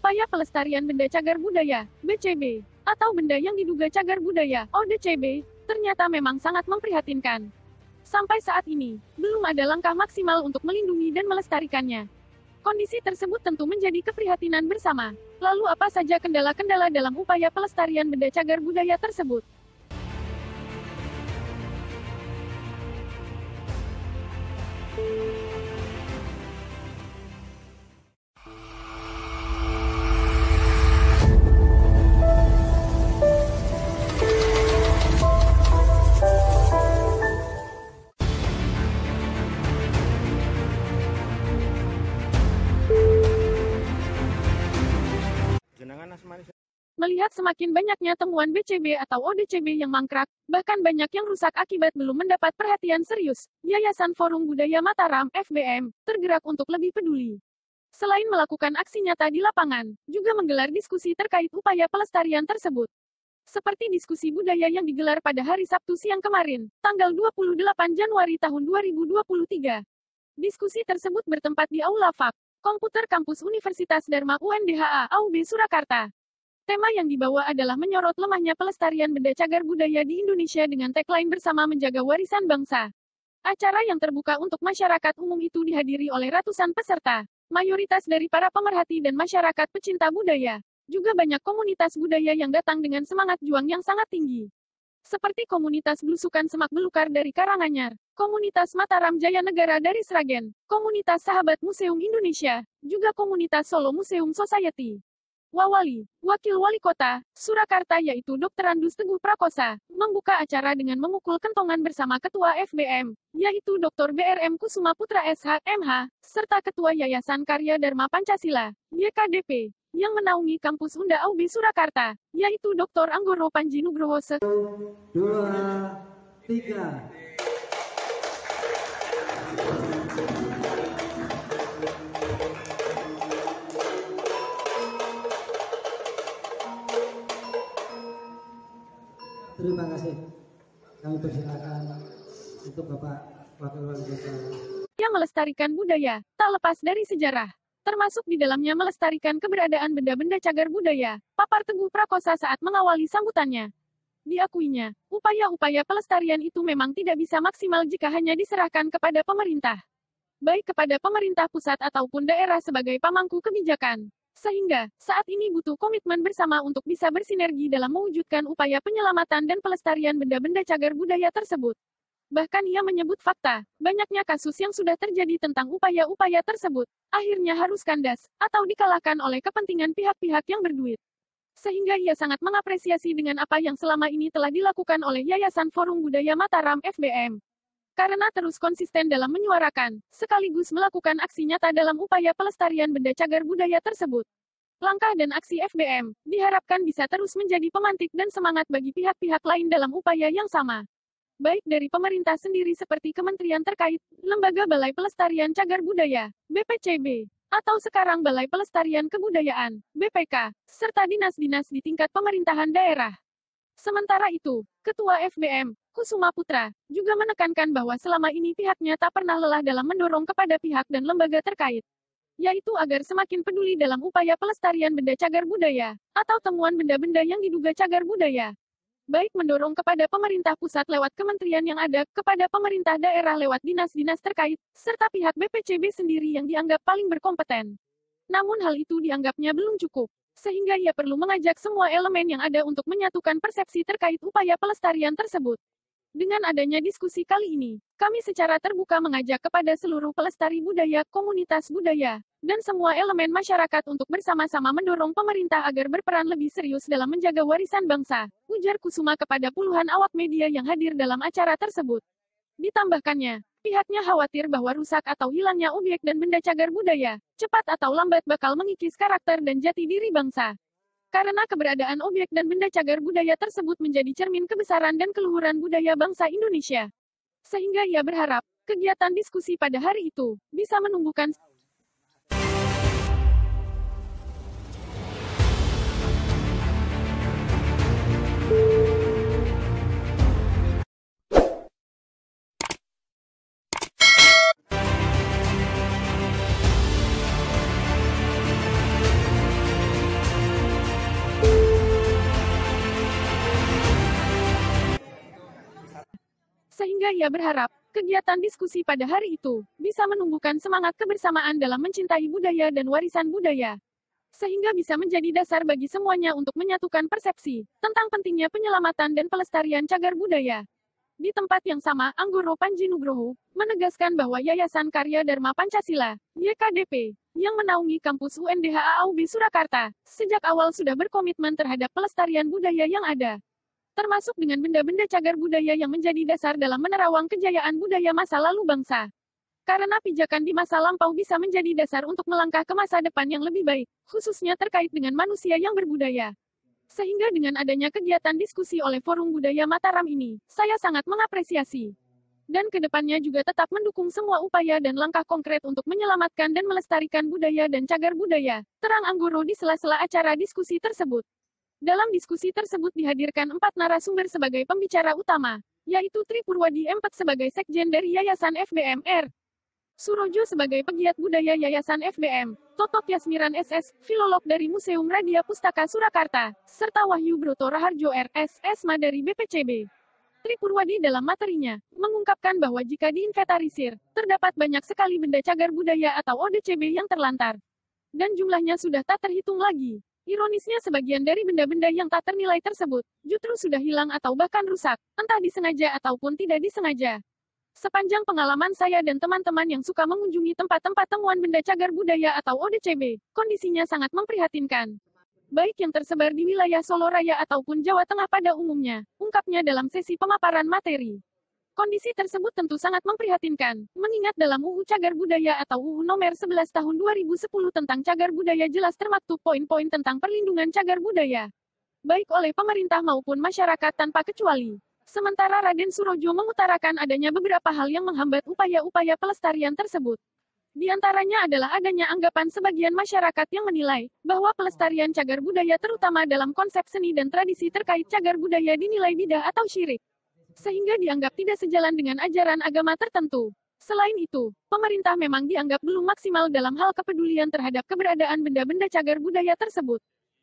Upaya Pelestarian Benda Cagar Budaya, BCB, atau benda yang diduga cagar budaya, ODCB, ternyata memang sangat memprihatinkan. Sampai saat ini, belum ada langkah maksimal untuk melindungi dan melestarikannya. Kondisi tersebut tentu menjadi keprihatinan bersama. Lalu apa saja kendala-kendala dalam upaya pelestarian benda cagar budaya tersebut? Melihat semakin banyaknya temuan BCB atau ODCB yang mangkrak, bahkan banyak yang rusak akibat belum mendapat perhatian serius, Yayasan Forum Budaya Mataram, FBM, tergerak untuk lebih peduli. Selain melakukan aksi nyata di lapangan, juga menggelar diskusi terkait upaya pelestarian tersebut. Seperti diskusi budaya yang digelar pada hari Sabtu siang kemarin, tanggal 28 Januari tahun 2023. Diskusi tersebut bertempat di Aula Fak, Komputer Kampus Universitas Dharma UNDHA, AUB Surakarta. Tema yang dibawa adalah menyorot lemahnya pelestarian benda cagar budaya di Indonesia dengan tagline bersama menjaga warisan bangsa. Acara yang terbuka untuk masyarakat umum itu dihadiri oleh ratusan peserta, mayoritas dari para pemerhati dan masyarakat pecinta budaya. Juga banyak komunitas budaya yang datang dengan semangat juang yang sangat tinggi. Seperti komunitas Blusukan Semak Belukar dari Karanganyar, komunitas Mataram Jaya Negara dari Sragen, komunitas Sahabat Museum Indonesia, juga komunitas Solo Museum Society. Wawali, Wakil Wali Kota, Surakarta yaitu Dr. Andus Teguh Prakosa, membuka acara dengan memukul kentongan bersama Ketua FBM, yaitu Dr. BRM Kusuma Putra SH, MH, serta Ketua Yayasan Karya Dharma Pancasila, YKDP, yang menaungi kampus Unda AUB Surakarta, yaitu Dr. Anggoro Panji Nugroho 1, 2, 3. Terima kasih. Kami persilakan untuk Bapak Wakil Wali Kota. Yang melestarikan budaya, tak lepas dari sejarah. Termasuk di dalamnya melestarikan keberadaan benda-benda cagar budaya, papar Teguh Prakosa saat mengawali sambutannya. Diakuinya, upaya-upaya pelestarian itu memang tidak bisa maksimal jika hanya diserahkan kepada pemerintah. Baik kepada pemerintah pusat ataupun daerah sebagai pamangku kebijakan. Sehingga, saat ini butuh komitmen bersama untuk bisa bersinergi dalam mewujudkan upaya penyelamatan dan pelestarian benda-benda cagar budaya tersebut. Bahkan ia menyebut fakta, banyaknya kasus yang sudah terjadi tentang upaya-upaya tersebut, akhirnya harus kandas, atau dikalahkan oleh kepentingan pihak-pihak yang berduit. Sehingga ia sangat mengapresiasi dengan apa yang selama ini telah dilakukan oleh Yayasan Forum Budaya Mataram FBM. Karena terus konsisten dalam menyuarakan, sekaligus melakukan aksi nyata dalam upaya pelestarian benda cagar budaya tersebut. Langkah dan aksi FBM, diharapkan bisa terus menjadi pemantik dan semangat bagi pihak-pihak lain dalam upaya yang sama. Baik dari pemerintah sendiri seperti kementerian terkait, Lembaga Balai Pelestarian Cagar Budaya, BPCB, atau sekarang Balai Pelestarian Kebudayaan, BPK, serta dinas-dinas di tingkat pemerintahan daerah. Sementara itu, Ketua FBM, Kusuma Putra, juga menekankan bahwa selama ini pihaknya tak pernah lelah dalam mendorong kepada pihak dan lembaga terkait, yaitu agar semakin peduli dalam upaya pelestarian benda cagar budaya, atau temuan benda-benda yang diduga cagar budaya. Baik mendorong kepada pemerintah pusat lewat kementerian yang ada, kepada pemerintah daerah lewat dinas-dinas terkait, serta pihak BPCB sendiri yang dianggap paling berkompeten. Namun hal itu dianggapnya belum cukup. Sehingga ia perlu mengajak semua elemen yang ada untuk menyatukan persepsi terkait upaya pelestarian tersebut. Dengan adanya diskusi kali ini, kami secara terbuka mengajak kepada seluruh pelestari budaya, komunitas budaya, dan semua elemen masyarakat untuk bersama-sama mendorong pemerintah agar berperan lebih serius dalam menjaga warisan bangsa, ujar Kusuma kepada puluhan awak media yang hadir dalam acara tersebut. Ditambahkannya, pihaknya khawatir bahwa rusak atau hilangnya objek dan benda cagar budaya, cepat atau lambat bakal mengikis karakter dan jati diri bangsa. Karena keberadaan objek dan benda cagar budaya tersebut menjadi cermin kebesaran dan keluhuran budaya bangsa Indonesia. Sehingga ia berharap, kegiatan diskusi pada hari itu, bisa menumbuhkan Sehingga ia berharap, kegiatan diskusi pada hari itu bisa menumbuhkan semangat kebersamaan dalam mencintai budaya dan warisan budaya. Sehingga bisa menjadi dasar bagi semuanya untuk menyatukan persepsi tentang pentingnya penyelamatan dan pelestarian cagar budaya. Di tempat yang sama, Anggoro Panji Nugroho menegaskan bahwa Yayasan Karya Dharma Pancasila, YKDP, yang menaungi kampus UNDH AUB Surakarta, sejak awal sudah berkomitmen terhadap pelestarian budaya yang ada. Termasuk dengan benda-benda cagar budaya yang menjadi dasar dalam menerawang kejayaan budaya masa lalu bangsa. Karena pijakan di masa lampau bisa menjadi dasar untuk melangkah ke masa depan yang lebih baik, khususnya terkait dengan manusia yang berbudaya. Sehingga dengan adanya kegiatan diskusi oleh Forum Budaya Mataram ini, saya sangat mengapresiasi. Dan kedepannya juga tetap mendukung semua upaya dan langkah konkret untuk menyelamatkan dan melestarikan budaya dan cagar budaya, terang Anggoro di sela-sela acara diskusi tersebut. Dalam diskusi tersebut dihadirkan 4 narasumber sebagai pembicara utama, yaitu Tri Purwadi Empet sebagai Sekjen dari Yayasan FBMR, Surojo sebagai pegiat budaya Yayasan FBM, Totok Yasmiran SS, filolog dari Museum Radia Pustaka Surakarta, serta Wahyu Broto Raharjo RS, Esma dari BPCB. Tri Purwadi dalam materinya, mengungkapkan bahwa jika diinventarisir, terdapat banyak sekali benda cagar budaya atau ODCB yang terlantar. Dan jumlahnya sudah tak terhitung lagi. Ironisnya sebagian dari benda-benda yang tak ternilai tersebut, justru sudah hilang atau bahkan rusak, entah disengaja ataupun tidak disengaja. Sepanjang pengalaman saya dan teman-teman yang suka mengunjungi tempat-tempat temuan benda cagar budaya atau ODCB, kondisinya sangat memprihatinkan. Baik yang tersebar di wilayah Solo Raya ataupun Jawa Tengah pada umumnya, ungkapnya dalam sesi pemaparan materi. Kondisi tersebut tentu sangat memprihatinkan, mengingat dalam UU Cagar Budaya atau UU Nomor 11 Tahun 2010 tentang cagar budaya jelas termaktub poin-poin tentang perlindungan cagar budaya, baik oleh pemerintah maupun masyarakat tanpa kecuali. Sementara Raden Surojo mengutarakan adanya beberapa hal yang menghambat upaya-upaya pelestarian tersebut. Di antaranya adalah adanya anggapan sebagian masyarakat yang menilai bahwa pelestarian cagar budaya terutama dalam konsep seni dan tradisi terkait cagar budaya dinilai bidah atau syirik, sehingga dianggap tidak sejalan dengan ajaran agama tertentu. Selain itu, pemerintah memang dianggap belum maksimal dalam hal kepedulian terhadap keberadaan benda-benda cagar budaya tersebut.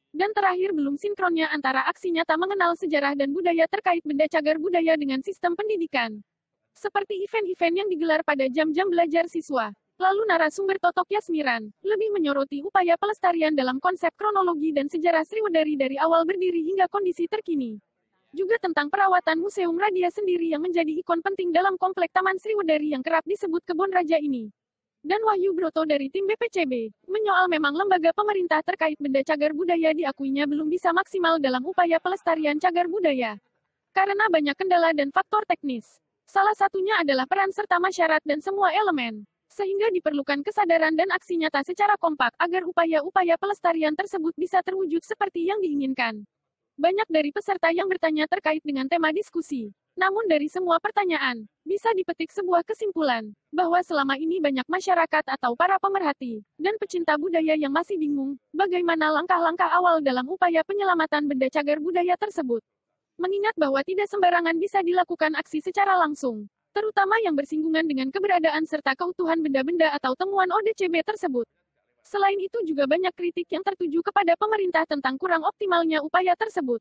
Dan terakhir belum sinkronnya antara aksi nyata mengenal sejarah dan budaya terkait benda cagar budaya dengan sistem pendidikan. Seperti event-event yang digelar pada jam-jam belajar siswa. Lalu narasumber Totok Yasmiran lebih menyoroti upaya pelestarian dalam konsep kronologi dan sejarah Sriwedari dari awal berdiri hingga kondisi terkini. Juga tentang perawatan Museum Radia sendiri yang menjadi ikon penting dalam komplek Taman Sriwedari yang kerap disebut Kebon Raja ini. Dan Wahyu Broto dari tim BPCB, menyoal memang lembaga pemerintah terkait benda cagar budaya diakuinya belum bisa maksimal dalam upaya pelestarian cagar budaya. Karena banyak kendala dan faktor teknis. Salah satunya adalah peran serta masyarakat dan semua elemen. Sehingga diperlukan kesadaran dan aksi nyata secara kompak agar upaya-upaya pelestarian tersebut bisa terwujud seperti yang diinginkan. Banyak dari peserta yang bertanya terkait dengan tema diskusi. Namun dari semua pertanyaan, bisa dipetik sebuah kesimpulan, bahwa selama ini banyak masyarakat atau para pemerhati, dan pecinta budaya yang masih bingung, bagaimana langkah-langkah awal dalam upaya penyelamatan benda cagar budaya tersebut. Mengingat bahwa tidak sembarangan bisa dilakukan aksi secara langsung, terutama yang bersinggungan dengan keberadaan serta keutuhan benda-benda atau temuan ODCB tersebut. Selain itu juga banyak kritik yang tertuju kepada pemerintah tentang kurang optimalnya upaya tersebut.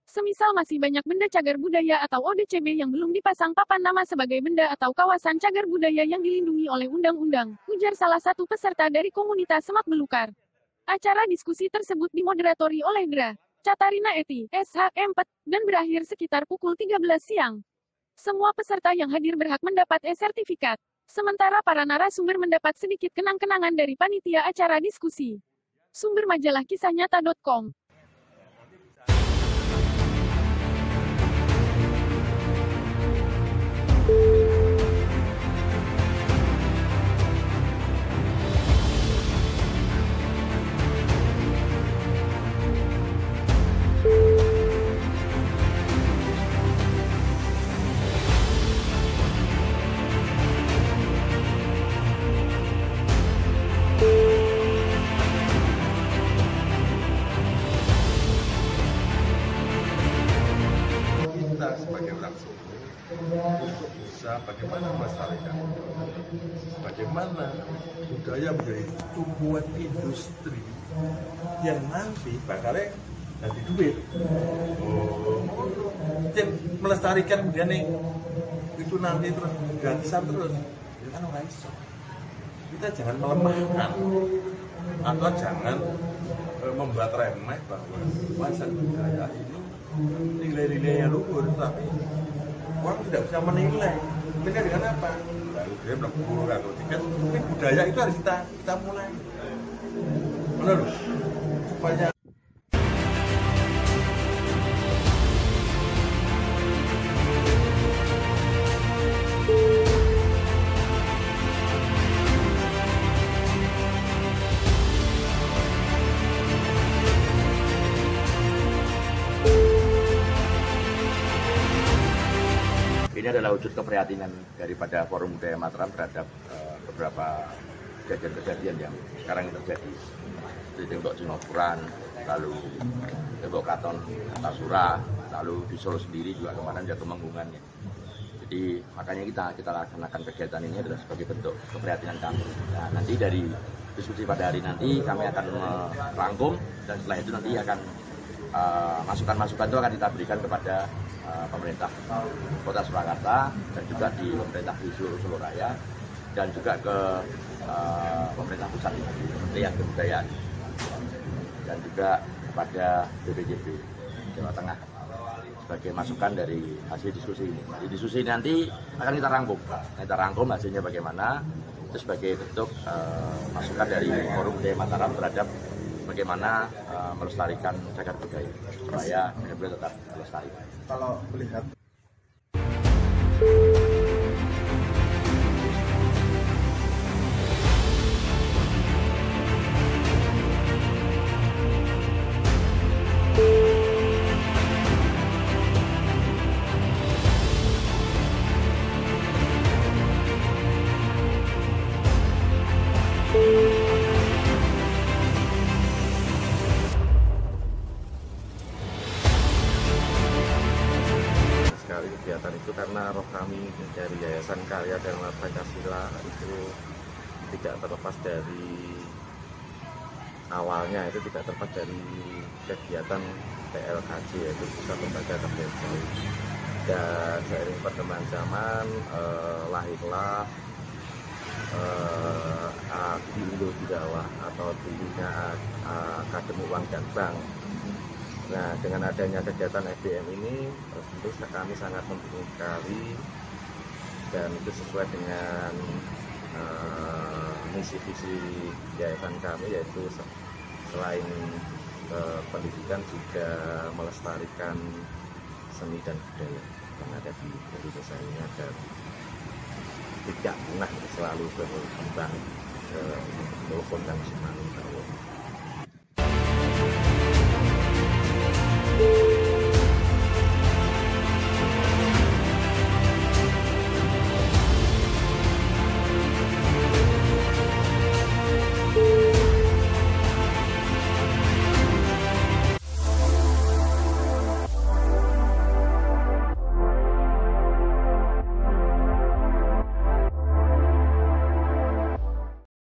Semisal masih banyak benda cagar budaya atau ODCB yang belum dipasang papan nama sebagai benda atau kawasan cagar budaya yang dilindungi oleh undang-undang, ujar salah satu peserta dari komunitas Semak Belukar. Acara diskusi tersebut dimoderatori oleh Dra. Catarina Eti, SH4, dan berakhir sekitar pukul 13 siang. Semua peserta yang hadir berhak mendapat e-sertifikat. Sementara para narasumber mendapat sedikit kenang-kenangan dari panitia acara diskusi. Sumber majalah kisahnyata.com. Kita sebagai orang Solo untuk bisa bagaimana melestarikan, bagaimana budaya menjadi tumbuhan industri yang nanti bakalnya jadi duit. Yang melestarikan kemudian nih itu nanti terus gratisan terus, itu kan orang iso. Kita jangan melemahkan atau jangan membuat remeh bahwa warisan budaya ini nilai-nilainya luhur, tapi orang tidak bisa menilai. Menilai dengan apa? Lalu dia berpuluh atau tiket, tapi budaya itu harus kita mulai. Menurut supaya ini adalah wujud keprihatinan daripada Forum Budaya Mataram terhadap beberapa kejadian-kejadian yang sekarang terjadi. Di Tembok Cinopuran, lalu Tembok Katon Tasura, lalu di Solo sendiri juga kemarin jatuh manggungannya. Jadi makanya kita laksanakan kegiatan ini adalah sebagai bentuk keprihatinan kami. Nah, nanti dari diskusi pada hari nanti kami akan merangkum dan setelah itu nanti akan masukan-masukan itu akan kita berikan kepada pemerintah Kota Surakarta dan juga di pemerintah di seluruh Solo Raya dan juga ke pemerintah pusat di Kementerian Kebudayaan dan juga kepada BPJB Jawa Tengah sebagai masukan dari hasil diskusi ini. Di diskusi ini nanti akan kita rangkum hasilnya bagaimana, itu sebagai bentuk masukan dari Forum Budaya Mataram terhadap bagaimana melestarikan cagar budaya supaya benar-benar tetap melestari. kalau melihat kegiatan itu karena roh kami dari Yayasan Karya dan Pancasila itu tidak terlepas dari awalnya, itu tidak terlepas dari kegiatan PLKJ, yaitu Pusat Lembaga Kerja. Dan seiring perkembangan zaman lahirlah Akindo di bawah atau dulunya Akademi Uang dan Bank. Nah, dengan adanya kegiatan FBM ini, tentu kami sangat mendukung sekali dan itu sesuai dengan misi visi yayasan kami, yaitu selain pendidikan juga melestarikan seni dan budaya yang ada di Indonesia ini agar tidak punah, selalu berkembang ke Lopon dan Semarang.